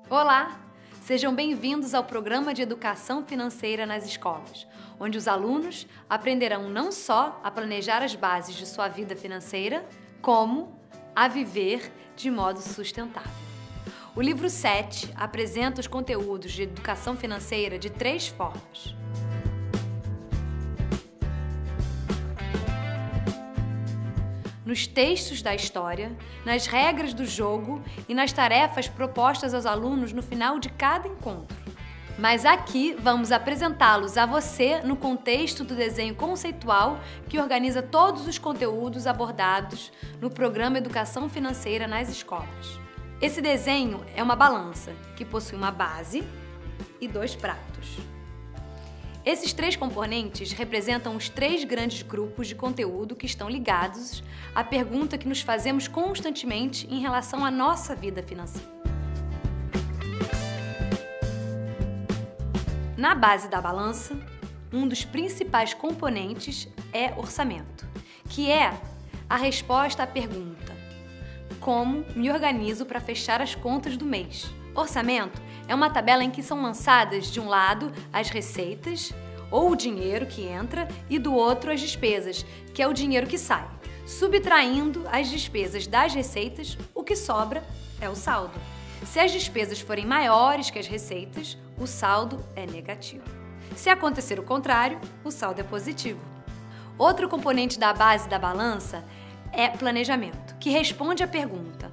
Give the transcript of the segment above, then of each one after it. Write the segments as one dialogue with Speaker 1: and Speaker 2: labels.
Speaker 1: Olá! Sejam bem-vindos ao Programa de Educação Financeira nas Escolas, onde os alunos aprenderão não só a planejar as bases de sua vida financeira, como a viver de modo sustentável. O livro 7 apresenta os conteúdos de educação financeira de 3 formas. Nos textos da história, nas regras do jogo e nas tarefas propostas aos alunos no final de cada encontro. Mas aqui vamos apresentá-los a você no contexto do desenho conceitual que organiza todos os conteúdos abordados no programa Educação Financeira nas Escolas. Esse desenho é uma balança que possui uma base e 2 pratos. Esses 3 componentes representam os 3 grandes grupos de conteúdo que estão ligados à pergunta que nos fazemos constantemente em relação à nossa vida financeira. Na base da balança, um dos principais componentes é orçamento, que é a resposta à pergunta: como me organizo para fechar as contas do mês? Orçamento é uma tabela em que são lançadas, de um lado, as receitas, ou o dinheiro que entra, e do outro, as despesas, que é o dinheiro que sai. Subtraindo as despesas das receitas, o que sobra é o saldo. Se as despesas forem maiores que as receitas, o saldo é negativo. Se acontecer o contrário, o saldo é positivo. Outro componente da base da balança é planejamento, que responde à pergunta: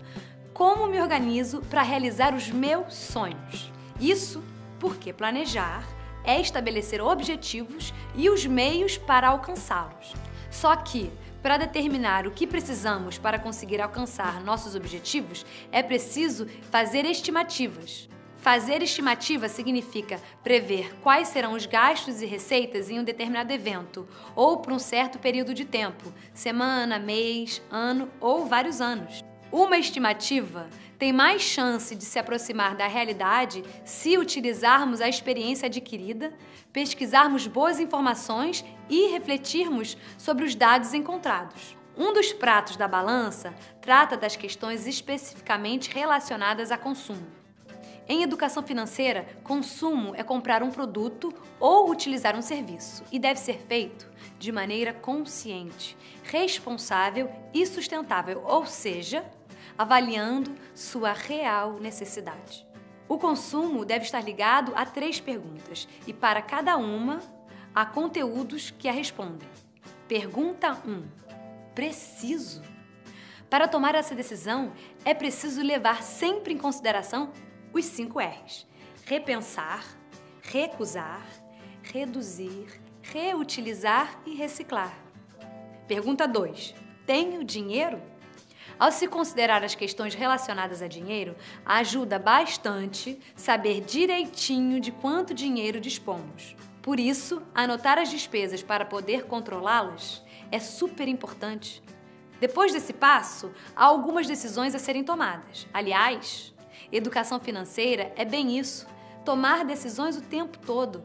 Speaker 1: como me organizo para realizar os meus sonhos? Isso porque planejar é estabelecer objetivos e os meios para alcançá-los. Só que, para determinar o que precisamos para conseguir alcançar nossos objetivos, é preciso fazer estimativas. Fazer estimativa significa prever quais serão os gastos e receitas em um determinado evento, ou por um certo período de tempo, semana, mês, ano ou vários anos. Uma estimativa tem mais chance de se aproximar da realidade se utilizarmos a experiência adquirida, pesquisarmos boas informações e refletirmos sobre os dados encontrados. Um dos pratos da balança trata das questões especificamente relacionadas a consumo. Em educação financeira, consumo é comprar um produto ou utilizar um serviço e deve ser feito de maneira consciente, responsável e sustentável, ou seja, avaliando sua real necessidade. O consumo deve estar ligado a 3 perguntas e para cada uma há conteúdos que a respondem. Pergunta 1. Preciso? Para tomar essa decisão, é preciso levar sempre em consideração os 5 R's: repensar, recusar, reduzir, reutilizar e reciclar. Pergunta 2. Tenho dinheiro? Ao se considerar as questões relacionadas a dinheiro, ajuda bastante saber direitinho de quanto dinheiro dispomos. Por isso, anotar as despesas para poder controlá-las é super importante. Depois desse passo, há algumas decisões a serem tomadas. Aliás, educação financeira é bem isso, tomar decisões o tempo todo.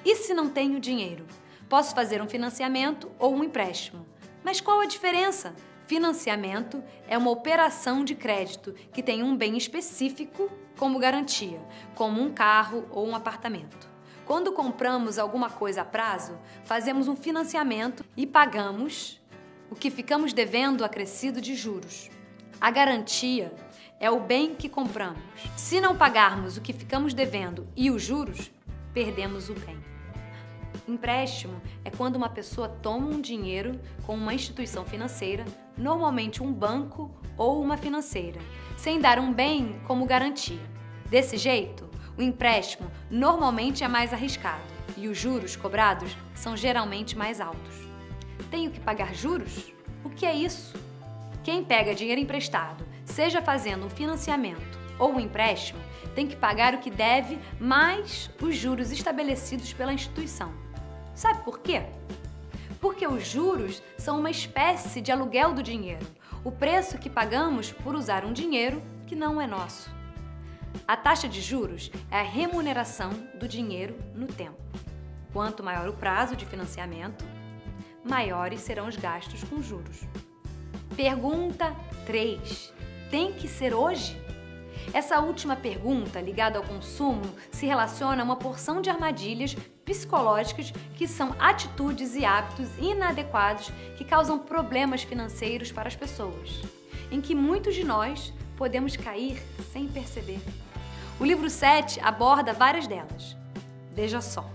Speaker 1: E se não tenho dinheiro? Posso fazer um financiamento ou um empréstimo. Mas qual a diferença? Financiamento é uma operação de crédito que tem um bem específico como garantia, como um carro ou um apartamento. Quando compramos alguma coisa a prazo, fazemos um financiamento e pagamos o que ficamos devendo acrescido de juros. A garantia é o bem que compramos. Se não pagarmos o que ficamos devendo e os juros, perdemos o bem. Empréstimo é quando uma pessoa toma um dinheiro com uma instituição financeira, normalmente um banco ou uma financeira, sem dar um bem como garantia. Desse jeito, o empréstimo normalmente é mais arriscado e os juros cobrados são geralmente mais altos. Tenho que pagar juros? O que é isso? Quem pega dinheiro emprestado, seja fazendo um financiamento ou um empréstimo, tem que pagar o que deve mais os juros estabelecidos pela instituição. Sabe por quê? Porque os juros são uma espécie de aluguel do dinheiro, o preço que pagamos por usar um dinheiro que não é nosso. A taxa de juros é a remuneração do dinheiro no tempo. Quanto maior o prazo de financiamento, maiores serão os gastos com juros. Pergunta 3. Tem que ser hoje? Essa última pergunta, ligada ao consumo, se relaciona a uma porção de armadilhas psicológicas que são atitudes e hábitos inadequados que causam problemas financeiros para as pessoas, em que muitos de nós podemos cair sem perceber. O livro 7 aborda várias delas. Veja só.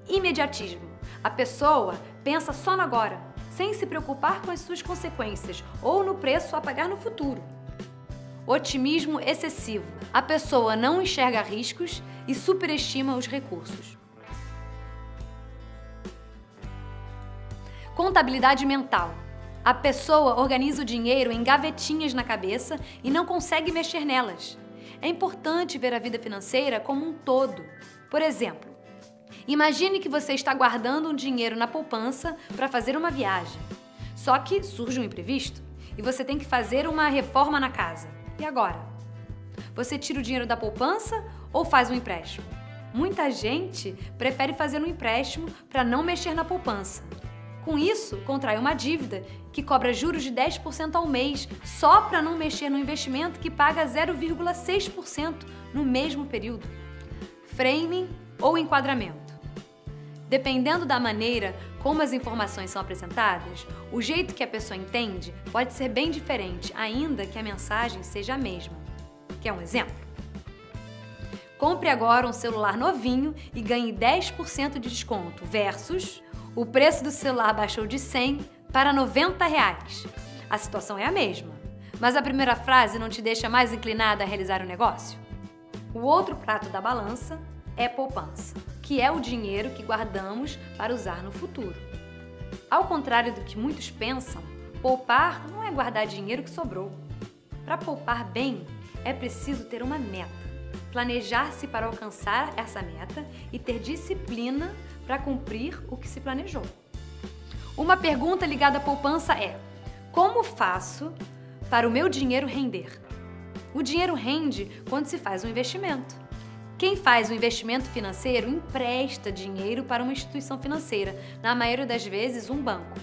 Speaker 1: Imediatismo. A pessoa pensa só no agora, sem se preocupar com as suas consequências ou no preço a pagar no futuro. Otimismo excessivo. A pessoa não enxerga riscos e superestima os recursos. Contabilidade mental. A pessoa organiza o dinheiro em gavetinhas na cabeça e não consegue mexer nelas. É importante ver a vida financeira como um todo. Por exemplo, imagine que você está guardando um dinheiro na poupança para fazer uma viagem. Só que surge um imprevisto e você tem que fazer uma reforma na casa. E agora? Você tira o dinheiro da poupança ou faz um empréstimo? Muita gente prefere fazer um empréstimo para não mexer na poupança. Com isso, contrai uma dívida que cobra juros de 10% ao mês só para não mexer no investimento que paga 0,6% no mesmo período. Framing ou enquadramento. Dependendo da maneira como as informações são apresentadas, o jeito que a pessoa entende pode ser bem diferente, ainda que a mensagem seja a mesma. Quer um exemplo? Compre agora um celular novinho e ganhe 10% de desconto versus o preço do celular baixou de 100 para 90 reais. A situação é a mesma, mas a primeira frase não te deixa mais inclinada a realizar o negócio? O outro prato da balança é poupança, que é o dinheiro que guardamos para usar no futuro. Ao contrário do que muitos pensam, poupar não é guardar dinheiro que sobrou. Para poupar bem, é preciso ter uma meta, planejar-se para alcançar essa meta e ter disciplina para cumprir o que se planejou. Uma pergunta ligada à poupança é: como faço para o meu dinheiro render? O dinheiro rende quando se faz um investimento. Quem faz um investimento financeiro empresta dinheiro para uma instituição financeira, na maioria das vezes um banco.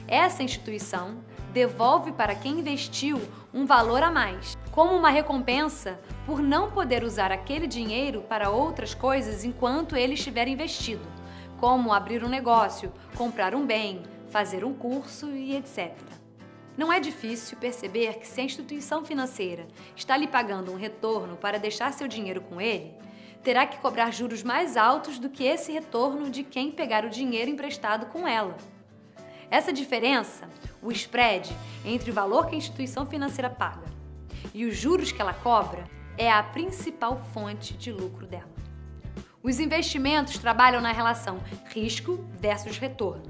Speaker 1: Essa instituição devolve para quem investiu um valor a mais, como uma recompensa por não poder usar aquele dinheiro para outras coisas enquanto ele estiver investido, como abrir um negócio, comprar um bem, fazer um curso e etc. Não é difícil perceber que se a instituição financeira está lhe pagando um retorno para deixar seu dinheiro com ele, terá que cobrar juros mais altos do que esse retorno de quem pegar o dinheiro emprestado com ela. Essa diferença, o spread entre o valor que a instituição financeira paga e os juros que ela cobra, é a principal fonte de lucro dela. Os investimentos trabalham na relação risco versus retorno.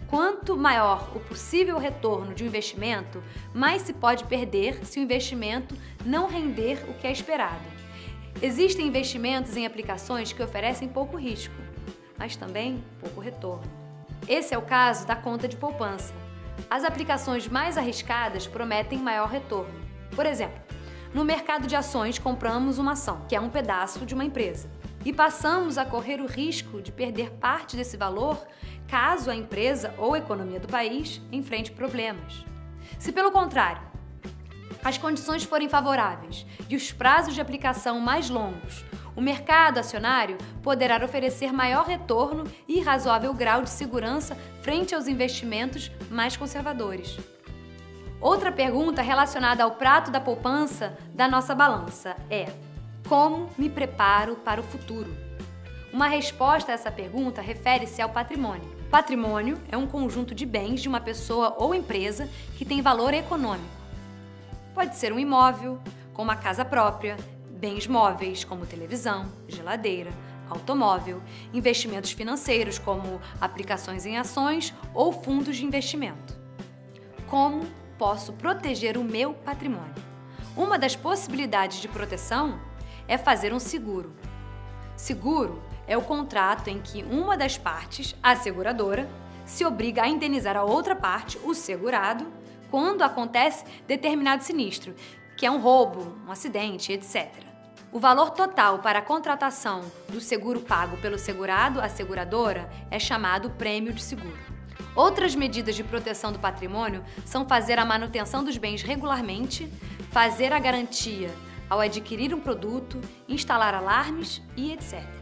Speaker 1: Quanto maior o possível retorno de um investimento, mais se pode perder se o investimento não render o que é esperado. Existem investimentos em aplicações que oferecem pouco risco, mas também pouco retorno. Esse é o caso da conta de poupança. As aplicações mais arriscadas prometem maior retorno. Por exemplo, no mercado de ações compramos uma ação, que é um pedaço de uma empresa, e passamos a correr o risco de perder parte desse valor caso a empresa ou a economia do país enfrente problemas. Se, pelo contrário, as condições forem favoráveis e os prazos de aplicação mais longos, o mercado acionário poderá oferecer maior retorno e razoável grau de segurança frente aos investimentos mais conservadores. Outra pergunta relacionada ao prato da poupança da nossa balança é: como me preparo para o futuro? Uma resposta a essa pergunta refere-se ao patrimônio. Patrimônio é um conjunto de bens de uma pessoa ou empresa que tem valor econômico. Pode ser um imóvel, como a casa própria, bens móveis, como televisão, geladeira, automóvel, investimentos financeiros, como aplicações em ações ou fundos de investimento. Como posso proteger o meu patrimônio? Uma das possibilidades de proteção é fazer um seguro. Seguro é o contrato em que uma das partes, a seguradora, se obriga a indenizar a outra parte, o segurado, quando acontece determinado sinistro, que é um roubo, um acidente, etc. O valor total para a contratação do seguro pago pelo segurado à seguradora é chamado prêmio de seguro. Outras medidas de proteção do patrimônio são fazer a manutenção dos bens regularmente, fazer a garantia ao adquirir um produto, instalar alarmes e etc.